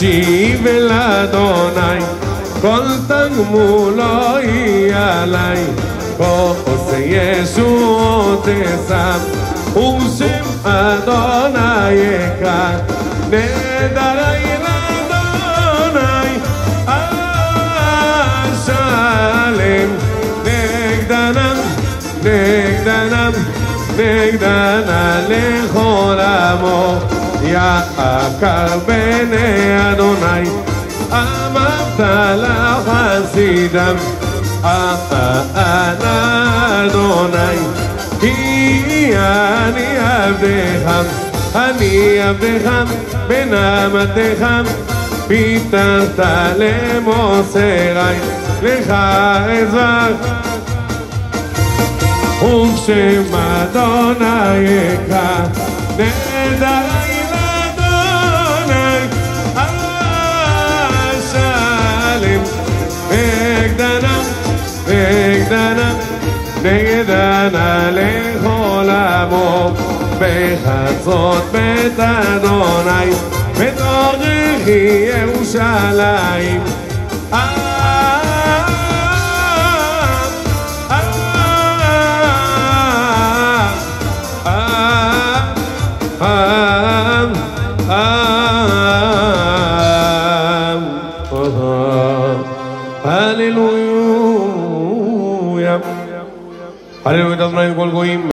אשיב אל אדוני, כל תגמולו יהיה עלי, כל עושה ישועות אשא, ושם אדוני יקרא. נדרי לאדוני אשלם, נגדנה לכל עמו, יקר בני אדוני, אמרת לחסידם, אדוני, כי אני עבדך בן אמתך, פיתרת למוסרי, לך אזרח, ובשם אדוני יקרא. נדרי לאדוני אשלם, נגדנה לכל עמו, בחצות בית אדוני, בתוככי ירושלים. הללויה, הללויה, כל גויים.